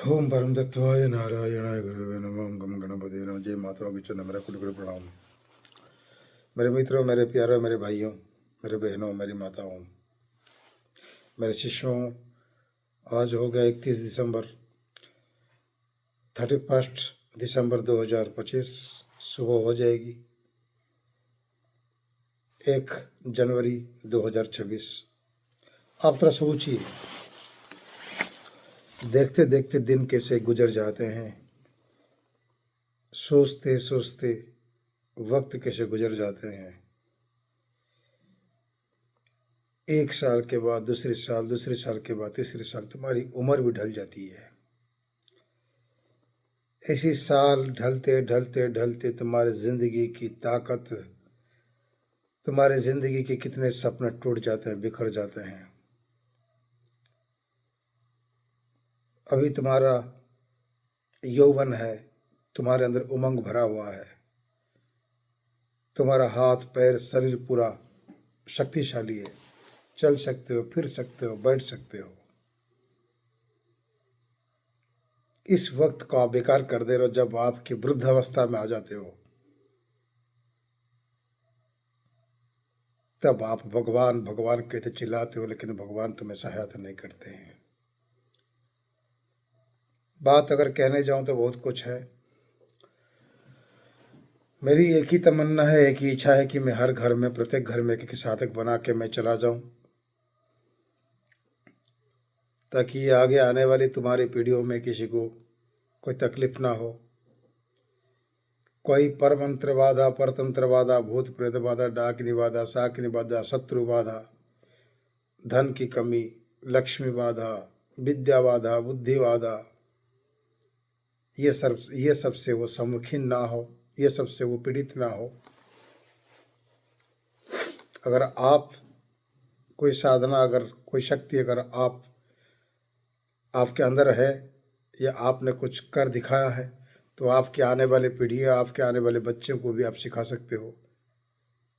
ओम परम तत्वाय नारायणाय गुरुवे नमः। ओम गम गणपति नमः। जय माता की चरण मेरा कुट कुट प्रणाम। मेरे मित्रों, मेरे प्यारों, मेरे भाइयों, मेरे बहनों, मेरी माताओं, मेरे शिष्यों, आज हो गया 31 दिसंबर, 31 दिसंबर 2025। सुबह हो जाएगी 1 जनवरी 2026। आप थोड़ा सोचिए, देखते देखते दिन कैसे गुजर जाते हैं, सोचते सोचते वक्त कैसे गुजर जाते हैं। 1 साल के बाद दूसरे साल के बाद तीसरे साल, तुम्हारी उम्र भी ढल जाती है। ऐसी साल ढलते ढलते ढलते तुम्हारी जिंदगी की ताकत, तुम्हारे जिंदगी के कितने सपने टूट जाते हैं, बिखर जाते हैं। अभी तुम्हारा यौवन है, तुम्हारे अंदर उमंग भरा हुआ है, तुम्हारा हाथ पैर शरीर पूरा शक्तिशाली है, चल सकते हो, फिर सकते हो, बैठ सकते हो। इस वक्त को आप बेकार कर दे रहे हो जब आपकी वृद्धावस्था में आ जाते हो, तब आप भगवान भगवान कहते चिल्लाते हो, लेकिन भगवान तुम्हें सहायता नहीं करते हैं। बात अगर कहने जाऊं तो बहुत कुछ है। मेरी एक ही तमन्ना है, एक ही इच्छा है कि मैं हर घर में, प्रत्येक घर में एक साधक बना के मैं चला जाऊं, ताकि आगे आने वाली तुम्हारी पीढ़ियों में किसी को कोई तकलीफ ना हो। कोई परमंत्र बाधा, परतंत्र बाधा, भूत प्रेत बाधा, डाकिनी बाधा, साकिनी बाधा, शत्रु बाधा, धन की कमी, लक्ष्मी बाधा, विद्या बाधा, बुद्धि बाधा, ये सब से वो सम्मुखीन ना हो, ये सब से वो पीड़ित ना हो। अगर आप कोई साधना, अगर कोई शक्ति अगर आपके अंदर है, या आपने कुछ कर दिखाया है, तो आपके आने वाली पीढ़ियाँ, आपके आने वाले बच्चों को भी आप सिखा सकते हो,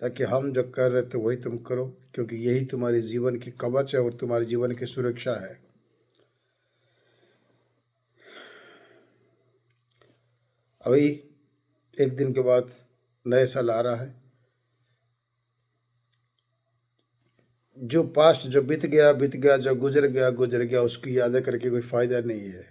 ताकि हम जो कर रहे थे वही तुम करो, क्योंकि यही तुम्हारे जीवन की कवच है और तुम्हारे जीवन की सुरक्षा है। अभी एक दिन के बाद नए साल आ रहा है। जो पास्ट, जो बीत गया, जो गुजर गया, उसकी यादें करके कोई फायदा नहीं है।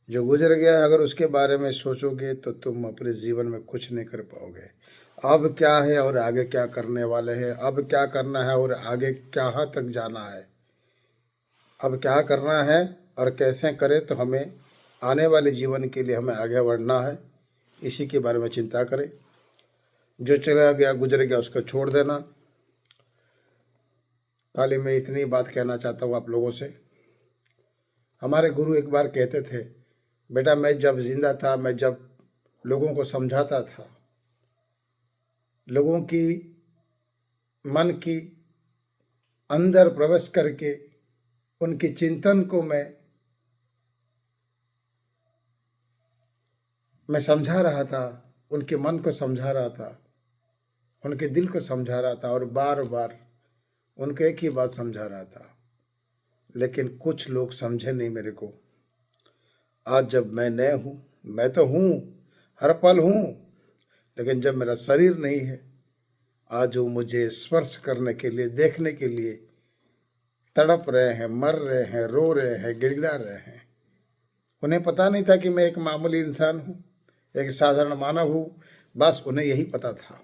जो गुजर गया है, अगर उसके बारे में सोचोगे तो तुम अपने जीवन में कुछ नहीं कर पाओगे। अब क्या है और आगे क्या करने वाले हैं, अब क्या करना है और आगे कहाँ तक जाना है, अब क्या करना है और कैसे करें, तो हमें आने वाले जीवन के लिए हमें आगे बढ़ना है। इसी के बारे में चिंता करें। जो चला गया, गुजर गया, उसको छोड़ देना। खाली मैं इतनी बात कहना चाहता हूँ आप लोगों से। हमारे गुरु एक बार कहते थे, बेटा मैं जब जिंदा था, मैं जब लोगों को समझाता था, लोगों की मन की अंदर प्रवेश करके उनके चिंतन को मैं समझा रहा था, उनके मन को समझा रहा था, उनके दिल को समझा रहा था, और बार बार उनको एक ही बात समझा रहा था, लेकिन कुछ लोग समझे नहीं मेरे को। आज जब मैं नए हूँ, मैं तो हूँ, हर पल हूँ, लेकिन जब मेरा शरीर नहीं है, आज वो मुझे स्पर्श करने के लिए, देखने के लिए तड़प रहे हैं, मर रहे हैं, रो रहे हैं, गिड़गिड़ा रहे हैं। उन्हें पता नहीं था कि मैं एक मामूली इंसान हूँ, एक साधारण मानव हूँ। बस उन्हें यही पता था,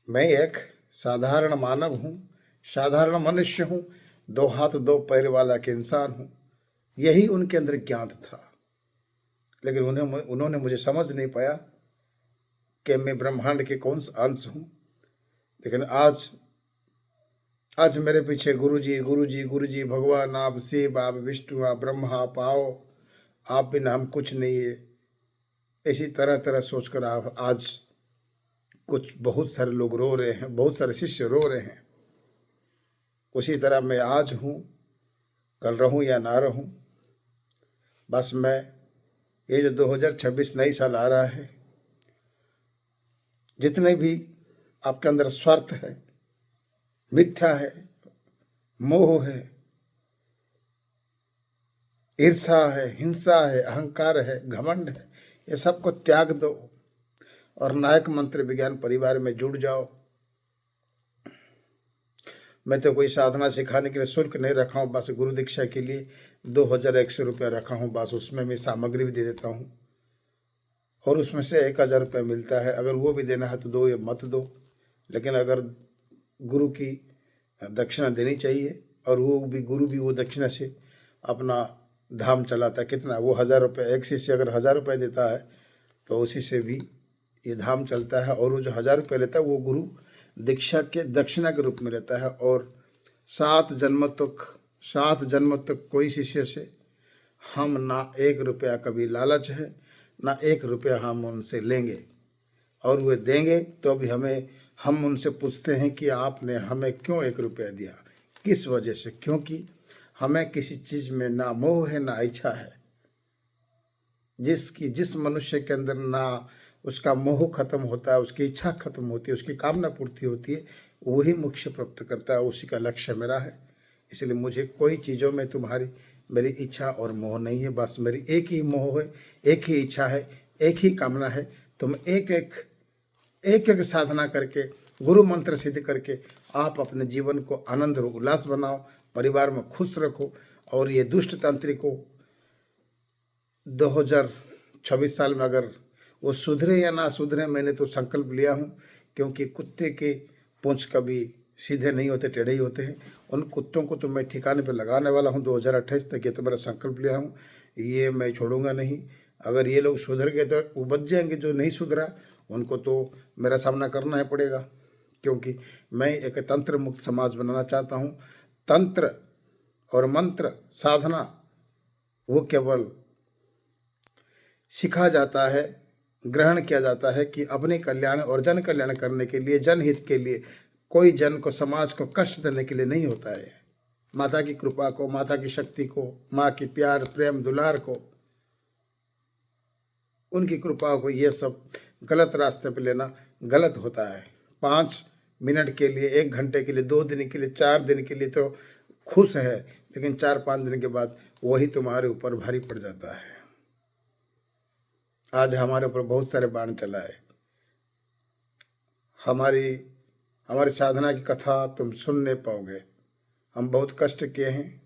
मैं एक साधारण मानव हूँ, साधारण मनुष्य हूँ, 2 हाथ 2 पैर वाला एक इंसान हूँ। यही उनके अंदर ज्ञात था, लेकिन उन्होंने मुझे समझ नहीं पाया कि मैं ब्रह्मांड के कौन सा अंश हूँ। लेकिन आज मेरे पीछे गुरुजी गुरुजी गुरुजी, भगवान आप, शिव आप, विष्णु आप, ब्रह्मा आप आओ, आप बिना हम कुछ नहीं है। इसी तरह तरह सोचकर आप आज कुछ बहुत सारे लोग रो रहे हैं, बहुत सारे शिष्य रो रहे हैं। उसी तरह मैं आज हूँ, कल रहूँ या ना रहूँ, बस मैं, ये जो 2026 नई साल आ रहा है, जितने भी आपके अंदर स्वार्थ है, मिथ्या है, मोह है, ईर्षा है, हिंसा है, अहंकार है, घमंड है, ये सबको त्याग दो और नायक मंत्र विज्ञान परिवार में जुड़ जाओ। मैं तो कोई साधना सिखाने के लिए शुल्क नहीं रखा हूँ, बस गुरु दीक्षा के लिए 2100 रुपया रखा हूँ, बस उसमें मैं सामग्री भी दे देता हूँ और उसमें से 1000 रुपया मिलता है। अगर वो भी देना है तो दो या मत दो, लेकिन अगर गुरु की दक्षिणा देनी चाहिए और गुरु भी वो दक्षिणा से अपना धाम चलाता है। कितना? वो 1000 रुपये, एक शिष्य अगर 1000 रुपये देता है तो उसी से भी ये धाम चलता है। और वो जो 1000 रुपये लेता है वो गुरु दीक्षा के दक्षिणा के रूप में लेता है। और 7 जन्म तक कोई शिष्य से हम ना 1 रुपया कभी लालच है, ना 1 रुपया हम उनसे लेंगे। और वे देंगे तो भी हम उनसे पूछते हैं कि आपने हमें क्यों 1 रुपया दिया, किस वजह से? क्योंकि हमें किसी चीज़ में ना मोह है ना इच्छा है। जिस मनुष्य के अंदर ना उसका मोह खत्म होता है, उसकी इच्छा खत्म होती है, उसकी कामना पूर्ति होती है, वही मोक्ष प्राप्त करता है। उसी का लक्ष्य मेरा है। इसलिए मुझे कोई चीज़ों में मेरी इच्छा और मोह नहीं है। बस मेरी एक ही मोह है, एक ही इच्छा है, एक ही कामना है। तुम एक एक साधना करके, गुरु मंत्र सिद्ध करके आप अपने जीवन को आनंद और उल्लास बनाओ, परिवार में खुश रखो। और ये दुष्ट तांत्रिक को 2026 साल में अगर वो सुधरे या ना सुधरे, मैंने तो संकल्प लिया हूँ। क्योंकि कुत्ते के पूंछ कभी सीधे नहीं होते, टेढ़े ही होते हैं। उन कुत्तों को तो मैं ठिकाने पे लगाने वाला हूँ 2028 तक। ये तो मेरा संकल्प लिया हूँ, ये मैं छोड़ूंगा नहीं। अगर ये लोग सुधर गए तो वो बच जाएंगे, जो नहीं सुधरा उनको तो मेरा सामना करना ही पड़ेगा। क्योंकि मैं एक तंत्र मुक्त समाज बनाना चाहता हूँ। तंत्र और मंत्र साधना वो केवल सिखा जाता है, ग्रहण किया जाता है कि अपने कल्याण और जन कल्याण करने के लिए, जनहित के लिए, कोई जन को, समाज को कष्ट देने के लिए नहीं होता है। माता की कृपा को, माता की शक्ति को, माँ की प्यार, प्रेम, दुलार को, उनकी कृपा को, ये सब गलत रास्ते पे लेना गलत होता है। 5 मिनट के लिए, 1 घंटे के लिए, 2 दिन के लिए, 4 दिन के लिए तो खुश है, लेकिन 4-5 दिन के बाद वही तुम्हारे ऊपर भारी पड़ जाता है। आज हमारे ऊपर बहुत सारे बाण चला है। हमारी साधना की कथा तुम सुन नहीं पाओगे। हम बहुत कष्ट किए हैं,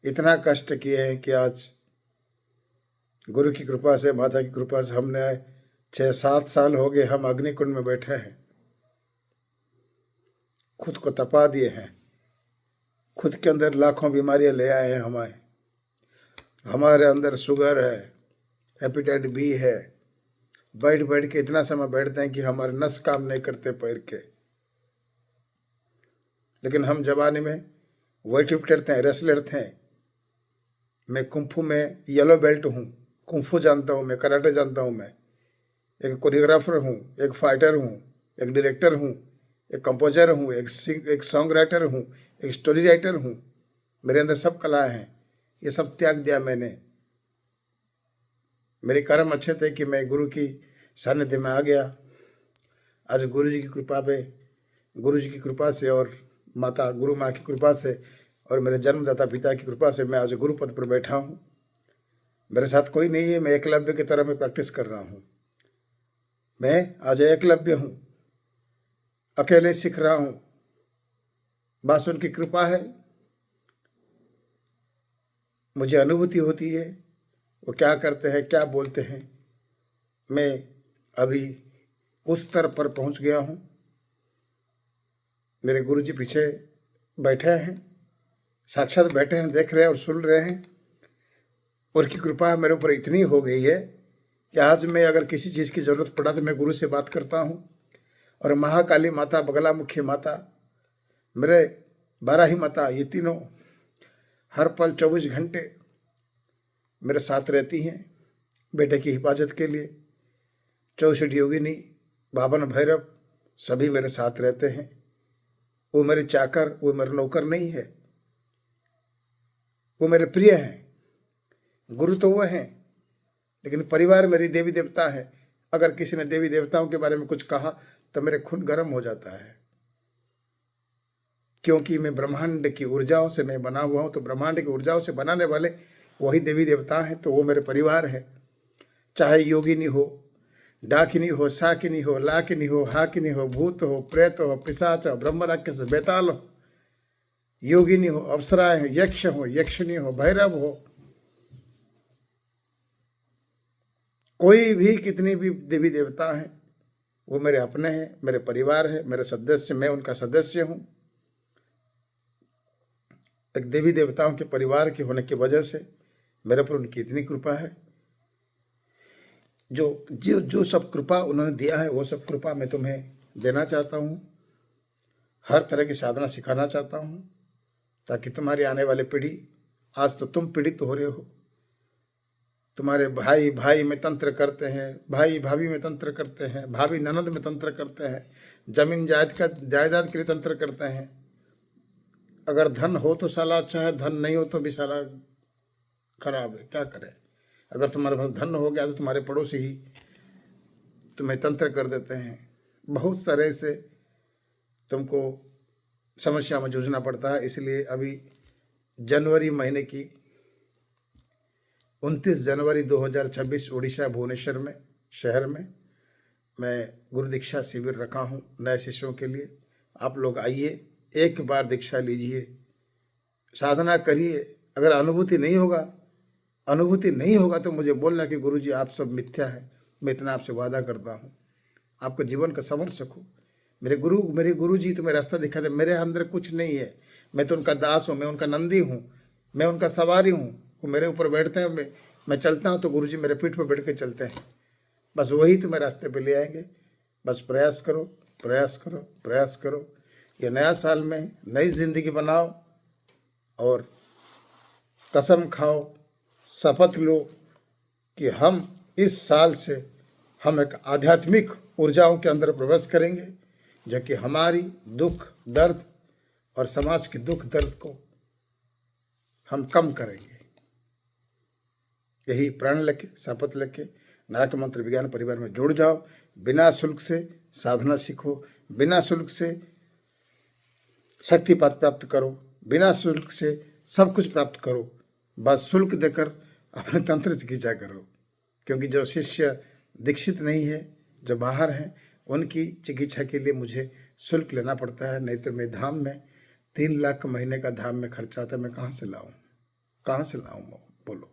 इतना कष्ट किए हैं कि आज गुरु की कृपा से, माता की कृपा से हमने 6-7 साल हो गए हम अग्निकुंड में बैठे हैं। खुद को तपा दिए हैं, खुद के अंदर लाखों बीमारियां ले आए हैं। हमारे अंदर शुगर है, हेपेटाइटिस बी है। बैठ बैठ के इतना समय बैठते हैं कि हमारे नस काम नहीं करते पैर के। लेकिन हम जवानी में वेट लिफ्ट करते हैं, रेसलर थे। मैं कुंफू में येलो बेल्ट हूँ, कुंफू जानता हूँ मैं, कराटे जानता हूँ मैं। एक कोरियोग्राफर हूँ, एक फाइटर हूँ, एक डायरेक्टर हूँ, एक कंपोजर हूँ, एक सॉन्ग राइटर हूँ, एक स्टोरी राइटर हूँ। मेरे अंदर सब कलाएँ हैं। ये सब त्याग दिया मैंने। मेरे कर्म अच्छे थे कि मैं गुरु की सानिध्य में आ गया। आज गुरु जी की कृपा से और माता गुरु माँ की कृपा से और मेरे जन्मदाता पिता की कृपा से मैं आज गुरु पद पर बैठा हूँ। मेरे साथ कोई नहीं है, मैं एकलव्य की तरह मैं प्रैक्टिस कर रहा हूँ। मैं आज एकलव्य हूँ, अकेले सीख रहा हूँ। बस उनकी कृपा है, मुझे अनुभूति होती है वो क्या करते हैं, क्या बोलते हैं। मैं अभी उस स्तर पर पहुँच गया हूँ। मेरे गुरु जी पीछे बैठे हैं, साक्षात बैठे हैं, देख रहे हैं और सुन रहे हैं। उनकी कृपा मेरे ऊपर इतनी हो गई है कि आज मैं अगर किसी चीज़ की ज़रूरत पड़ा तो मैं गुरु से बात करता हूँ। और महाकाली माता, बगलामुखी माता, मेरे 12 ही माता, ये तीनों हर पल 24 घंटे मेरे साथ रहती हैं बेटे की हिफाजत के लिए। 64 योगिनी, 52 भैरव सभी मेरे साथ रहते हैं। वो मेरे चाकर, वो मेरे नौकर नहीं है, वो मेरे प्रिय हैं। गुरु तो वो हैं, लेकिन परिवार मेरी देवी देवता है। अगर किसी ने देवी देवताओं के बारे में कुछ कहा तो मेरे खून गर्म हो जाता है। क्योंकि मैं ब्रह्मांड की ऊर्जाओं से मैं बना हुआ हूँ। तो ब्रह्मांड की ऊर्जाओं से बनाने वाले वही देवी देवता हैं, तो वो मेरे परिवार है। चाहे योगिनी हो, डाकिनी हो, शाकिनी हो, लाकिनी हो, हाकिनी हो, भूत हो, प्रेत हो, पिशाच हो, ब्रह्म राक्षस हो, बेताल हो, योगिनी हो, अप्सराएं हो, यक्ष हो, यक्षिणी हो, भैरव हो, कोई भी कितनी भी देवी देवता हैं, वो मेरे अपने हैं, मेरे परिवार है, मेरे सदस्य, मैं उनका सदस्य हूं। एक देवी देवताओं के परिवार के होने की वजह से मेरे पर उनकी इतनी कृपा है। जो जो जो सब कृपा उन्होंने दिया है, वो सब कृपा मैं तुम्हें देना चाहता हूँ। हर तरह की साधना सिखाना चाहता हूँ, ताकि तुम्हारी आने वाली पीढ़ी, आज तो तुम पीड़ित हो रहे हो, तुम्हारे भाई भाई में तंत्र करते हैं, भाई भाभी में तंत्र करते हैं, भाभी ननद में तंत्र करते हैं, जमीन जायदाद के लिए तंत्र करते हैं। अगर धन हो तो साला अच्छा है, धन नहीं हो तो भी साला खराब है, क्या करें। अगर तुम्हारे पास धन हो गया तो तुम्हारे पड़ोसी ही तुम्हें तंत्र कर देते हैं। बहुत सारे से तुमको समस्या में जूझना पड़ता है। इसलिए अभी जनवरी महीने की 29 जनवरी 2026 उड़ीसा भुवनेश्वर में शहर में मैं गुरु दीक्षा शिविर रखा हूँ नए शिष्यों के लिए। आप लोग आइए, एक बार दीक्षा लीजिए, साधना करिए। अगर अनुभूति नहीं होगा तो मुझे बोलना कि गुरुजी आप सब मिथ्या है। मैं इतना आपसे वादा करता हूँ, आपको जीवन का समझ सकूँ। मेरे गुरुजी तुम्हें रास्ता दिखा दे। मेरे अंदर कुछ नहीं है, मैं तो उनका दास हूँ, मैं उनका नंदी हूँ, मैं उनका सवारी हूँ। वो मेरे ऊपर बैठते हैं, मैं चलता हूँ तो गुरुजी मेरे पीठ पर बैठ के चलते हैं। बस वही तुम्हें रास्ते पे ले आएंगे। बस प्रयास करो, प्रयास करो, प्रयास करो। ये नया साल में नई जिंदगी बनाओ और कसम खाओ, शपथ लो कि हम इस साल से हम एक आध्यात्मिक ऊर्जाओं के अंदर प्रवेश करेंगे, जो कि हमारी दुख दर्द और समाज के दुख दर्द को हम कम करेंगे। यही प्रण लेके, शपथ लेके नायक मंत्र विज्ञान परिवार में जुड़ जाओ। बिना शुल्क से साधना सीखो, बिना शुल्क से शक्तिपात प्राप्त करो, बिना शुल्क से सब कुछ प्राप्त करो। बस शुल्क देकर अपने तंत्र चिकित्सा करो, क्योंकि जो शिष्य दीक्षित नहीं है, जो बाहर हैं, उनकी चिकित्सा के लिए मुझे शुल्क लेना पड़ता है। नहीं तो मैं धाम में 3 लाख महीने का धाम में खर्चा आता है। मैं कहाँ से लाऊं बोलो।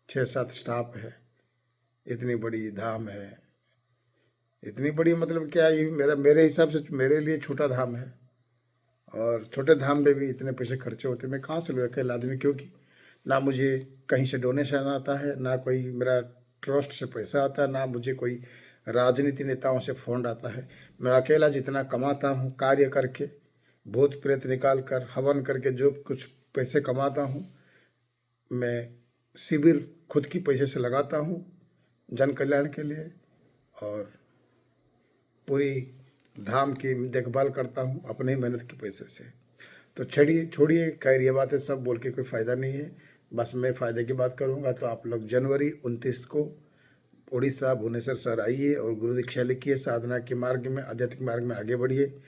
6-7 स्टाफ है, इतनी बड़ी धाम है, इतनी बड़ी मतलब क्या, ये मेरे हिसाब से मेरे लिए छोटा धाम है। और छोटे धाम में भी इतने पैसे खर्चे होते, मैं कहाँ से लूँ अकेला आदमी। क्योंकि ना मुझे कहीं से डोनेशन आता है, ना कोई मेरा ट्रस्ट से पैसा आता है, ना मुझे कोई राजनीति नेताओं से फंड आता है। मैं अकेला जितना कमाता हूँ कार्य करके, भूत प्रेत निकाल कर, हवन करके जो कुछ पैसे कमाता हूँ, मैं शिविर खुद की पैसे से लगाता हूँ जन कल्याण के लिए, और पूरी धाम की देखभाल करता हूँ अपने ही मेहनत के पैसे से। तो छोड़िए खैर, ये बातें सब बोल के कोई फ़ायदा नहीं है। बस मैं फ़ायदे की बात करूँगा। तो आप लोग जनवरी 29 को उड़ीसा भुवनेश्वर शहर आइए और गुरु दीक्षा लिखिए। साधना के मार्ग में, आध्यात्मिक मार्ग में आगे बढ़िए।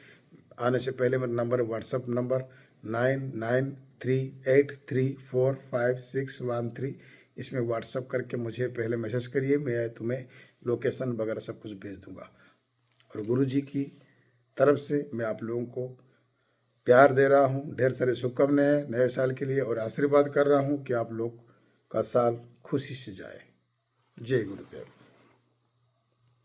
आने से पहले मेरा नंबर, व्हाट्सअप नंबर 9938345613, इसमें व्हाट्सअप करके मुझे पहले मैसेज करिए। मैं तुम्हें लोकेशन वगैरह सब कुछ भेज दूँगा। और गुरुजी की तरफ से मैं आप लोगों को प्यार दे रहा हूँ, ढेर सारे शुभकामनाएं नए साल के लिए, और आशीर्वाद कर रहा हूँ कि आप लोग का साल खुशी से जाए। जय गुरुदेव।